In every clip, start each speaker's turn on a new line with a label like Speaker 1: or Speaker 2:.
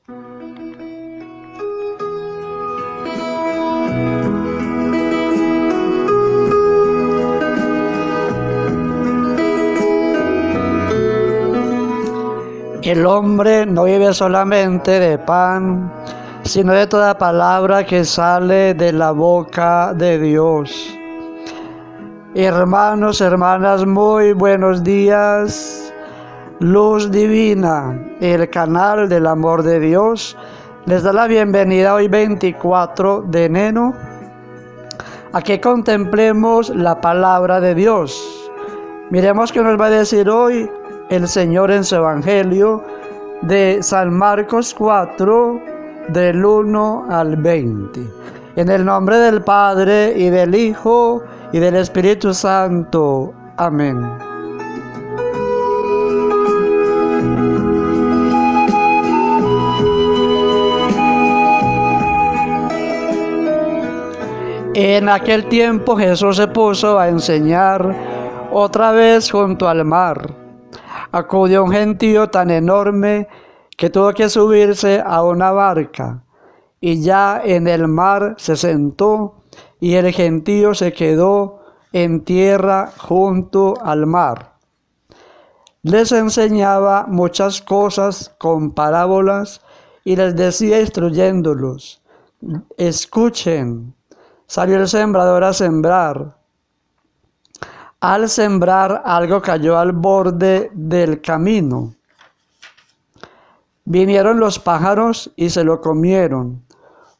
Speaker 1: El hombre no vive solamente de pan, sino de toda palabra que sale de la boca de Dios. Hermanos, hermanas, muy buenos días. Luz Divina, el canal del amor de Dios, les da la bienvenida hoy 24 de enero a que contemplemos la palabra de Dios. Miremos qué nos va a decir hoy el Señor en su Evangelio de San Marcos 4, del 1 al 20. En el nombre del Padre, y del Hijo, y del Espíritu Santo. Amén. En aquel tiempo Jesús se puso a enseñar otra vez junto al mar. Acudió un gentío tan enorme que tuvo que subirse a una barca, y ya en el mar se sentó, y el gentío se quedó en tierra junto al mar. Les enseñaba muchas cosas con parábolas, y les decía instruyéndolos: escuchen, salió el sembrador a sembrar. Al sembrar, algo cayó al borde del camino. Vinieron los pájaros y se lo comieron.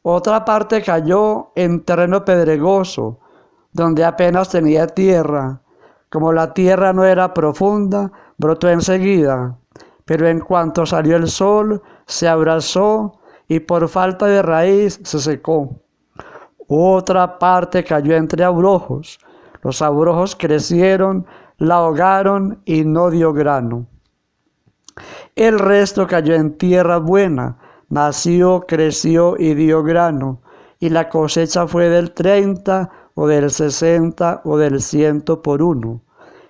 Speaker 1: Otra parte cayó en terreno pedregoso, donde apenas tenía tierra. Como la tierra no era profunda, brotó enseguida, pero en cuanto salió el sol, se abrasó y por falta de raíz se secó. Otra parte cayó entre abrojos. Los abrojos crecieron, la ahogaron y no dio grano. El resto cayó en tierra buena, nació, creció y dio grano, y la cosecha fue del 30 o del 60 o del 100 por uno.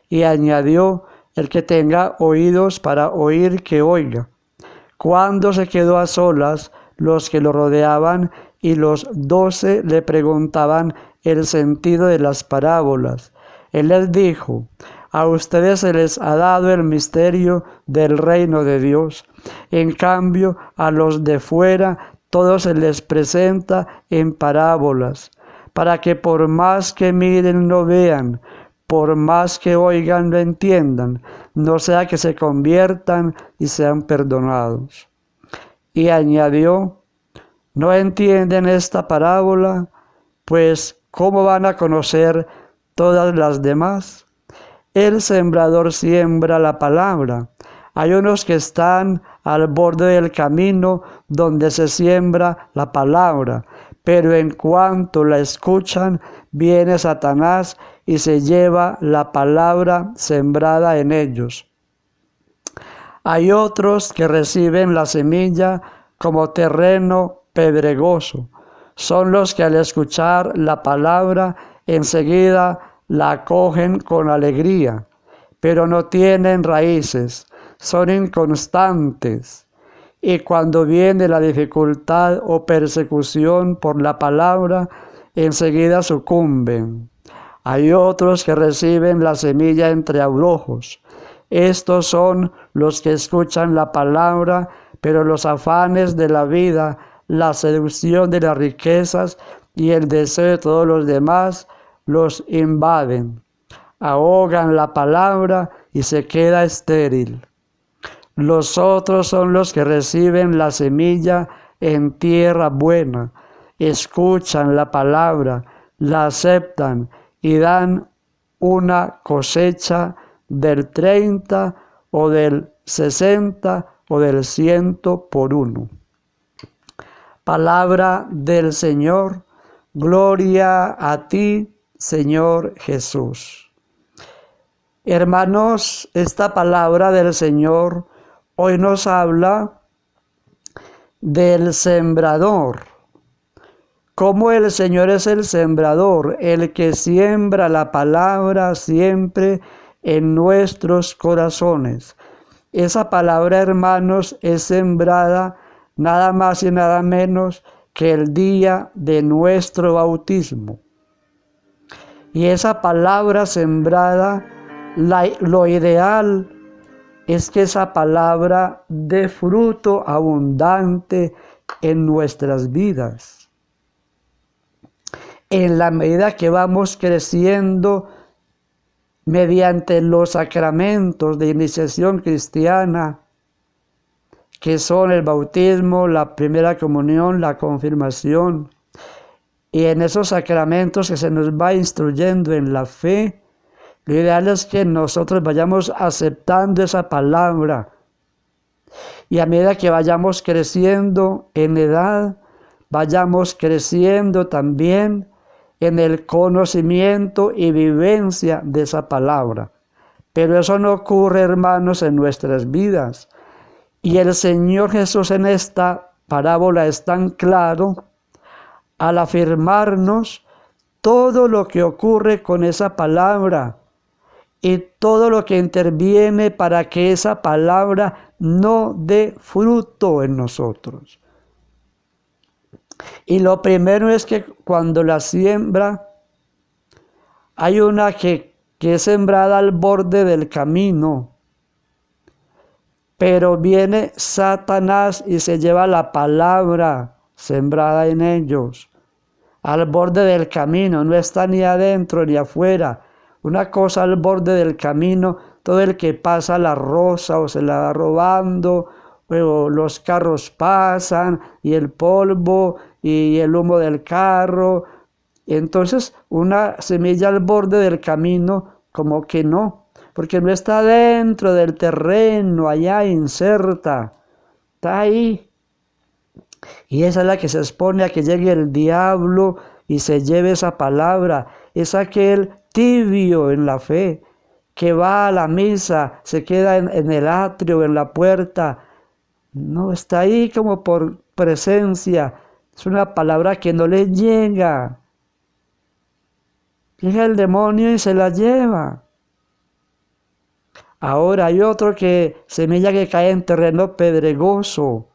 Speaker 1: Y añadió: el que tenga oídos para oír, que oiga. Cuando se quedó a solas, los que lo rodeaban y los 12 le preguntaban el sentido de las parábolas. Él les dijo: a ustedes se les ha dado el misterio del reino de Dios. En cambio, a los de fuera todo se les presenta en parábolas, para que por más que miren no vean, por más que oigan no entiendan, no sea que se conviertan y sean perdonados. Y añadió: ¿no entienden esta parábola? Pues, ¿cómo van a conocer todas las demás? El sembrador siembra la palabra. Hay unos que están al borde del camino donde se siembra la palabra, pero en cuanto la escuchan, viene Satanás y se lleva la palabra sembrada en ellos. Hay otros que reciben la semilla como terreno pedregoso. Son los que al escuchar la palabra enseguida la acogen con alegría, pero no tienen raíces, son inconstantes, y cuando viene la dificultad o persecución por la palabra, enseguida sucumben. Hay otros que reciben la semilla entre abrojos. Estos son los que escuchan la palabra, pero los afanes de la vida, la seducción de las riquezas y el deseo de todos los demás los invaden, ahogan la palabra y se queda estéril. Los otros son los que reciben la semilla en tierra buena, escuchan la palabra, la aceptan y dan una cosecha del 30 o del 60 o del 100 por uno. Palabra del Señor. Gloria a ti, Señor Jesús. Hermanos, esta palabra del Señor hoy nos habla del sembrador. Cómo el Señor es el sembrador, el que siembra la palabra siempre en nuestros corazones. Esa palabra, hermanos, es sembrada nada más y nada menos que el día de nuestro bautismo. Y esa palabra sembrada, lo ideal es que esa palabra dé fruto abundante en nuestras vidas. En la medida que vamos creciendo mediante los sacramentos de iniciación cristiana, que son el bautismo, la primera comunión, la confirmación, y en esos sacramentos que se nos va instruyendo en la fe, lo ideal es que nosotros vayamos aceptando esa palabra, y a medida que vayamos creciendo en edad, vayamos creciendo también en el conocimiento y vivencia de esa palabra. Pero eso no ocurre, hermanos, en nuestras vidas. Y el Señor Jesús en esta parábola es tan claro al afirmarnos todo lo que ocurre con esa palabra y todo lo que interviene para que esa palabra no dé fruto en nosotros. Y lo primero es que cuando la siembra, hay una que es sembrada al borde del camino, pero viene Satanás y se lleva la palabra sembrada en ellos, al borde del camino, no está ni adentro ni afuera. Una cosa al borde del camino, todo el que pasa la roza o se la va robando, o los carros pasan y el polvo y el humo del carro. Entonces una semilla al borde del camino como que no, porque no está dentro del terreno, allá inserta, está ahí. Y esa es la que se expone a que llegue el diablo y se lleve esa palabra. Es aquel tibio en la fe, que va a la misa, se queda en el atrio, en la puerta. No, está ahí como por presencia. Es una palabra que no le llega. Llega el demonio y se la lleva. Ahora hay otro semilla que cae en terreno pedregoso.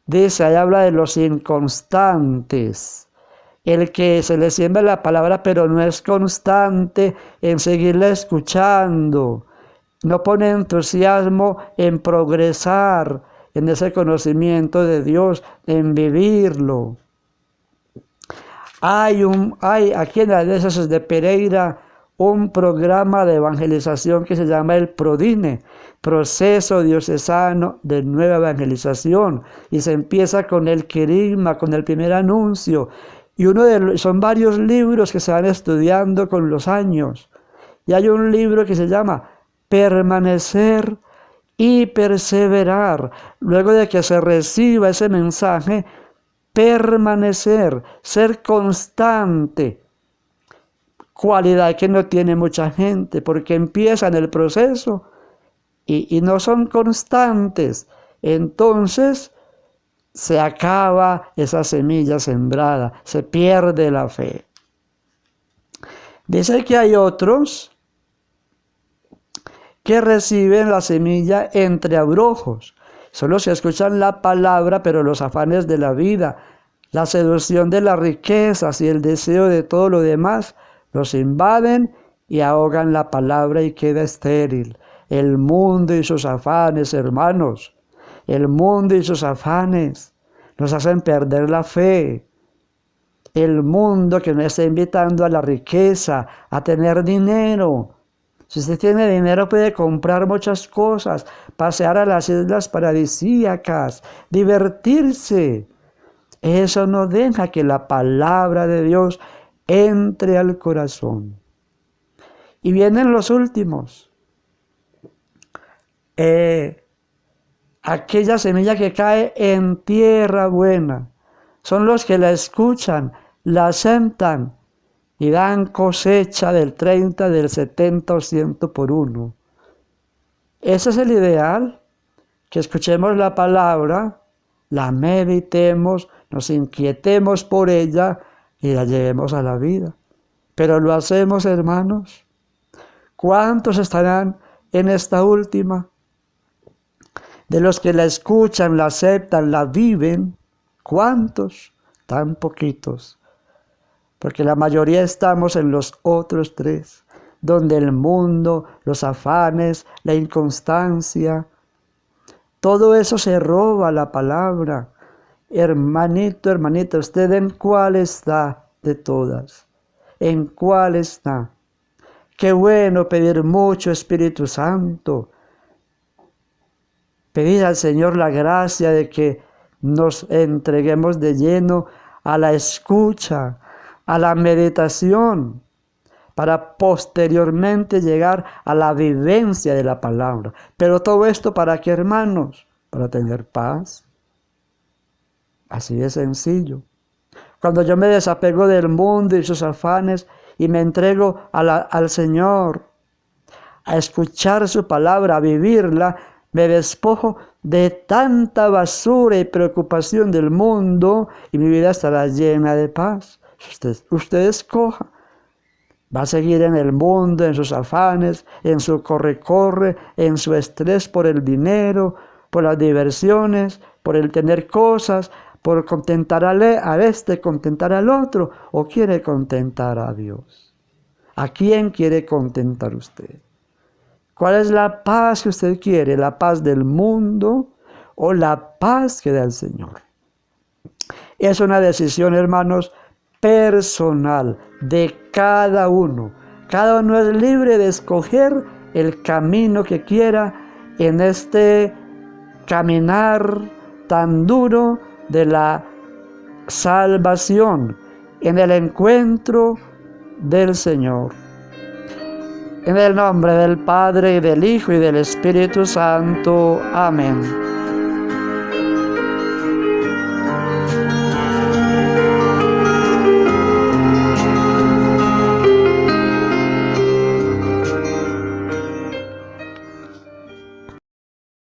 Speaker 1: Dice, ahí habla de los inconstantes. El que se le siembra la palabra pero no es constante en seguirla escuchando. No pone entusiasmo en progresar en ese conocimiento de Dios, en vivirlo. Hay aquí en las diócesis de Pereira un programa de evangelización que se llama el PRODINE, Proceso Diocesano de Nueva Evangelización, y se empieza con el querigma, con el primer anuncio, y son varios libros que se van estudiando con los años, y hay un libro que se llama Permanecer y Perseverar. Luego de que se reciba ese mensaje, permanecer, ser constante, cualidad que no tiene mucha gente, porque empiezan el proceso y no son constantes. Entonces se acaba esa semilla sembrada, se pierde la fe. Dice que hay otros que reciben la semilla entre abrojos. Son los que escuchan la palabra, pero los afanes de la vida, la seducción de las riquezas y el deseo de todo lo demás los invaden y ahogan la palabra y queda estéril. El mundo y sus afanes, hermanos, el mundo y sus afanes nos hacen perder la fe. El mundo que nos está invitando a la riqueza, a tener dinero. Si usted tiene dinero puede comprar muchas cosas, pasear a las islas paradisíacas, divertirse. Eso no deja que la palabra de Dios entre al corazón. Y vienen los últimos. Aquella semilla que cae en tierra buena. Son los que la escuchan, la aceptan y dan cosecha del 30, del 70 o 100 por uno. Ese es el ideal, que escuchemos la palabra, la meditemos, nos inquietemos por ella y la llevemos a la vida. Pero lo hacemos, hermanos. ¿Cuántos estarán en esta última? De los que la escuchan, la aceptan, la viven, ¿cuántos? Tan poquitos. Porque la mayoría estamos en los otros tres, donde el mundo, los afanes, la inconstancia, todo eso se roba la palabra. Hermanito, hermanita, ¿usted en cuál está de todas? ¿En cuál está? Qué bueno pedir mucho, Espíritu Santo. Pedir al Señor la gracia de que nos entreguemos de lleno a la escucha, a la meditación, para posteriormente llegar a la vivencia de la palabra. Pero todo esto, ¿para qué, hermanos? Para tener paz. Así de sencillo. Cuando yo me desapego del mundo y sus afanes y me entrego al Señor, a escuchar su palabra, a vivirla, me despojo de tanta basura y preocupación del mundo y mi vida estará llena de paz. Usted escoja. Va a seguir en el mundo, en sus afanes, en su corre-corre, en su estrés por el dinero, por las diversiones, por el tener cosas, por contentar a este, contentar al otro, o quiere contentar a Dios. ¿A quién quiere contentar usted? ¿Cuál es la paz que usted quiere? ¿La paz del mundo o la paz que da el Señor? Es una decisión, hermanos, personal de cada uno. Cada uno es libre de escoger el camino que quiera en este caminar tan duro de la salvación, en el encuentro del Señor. En el nombre del Padre, y del Hijo, y del Espíritu Santo. Amén.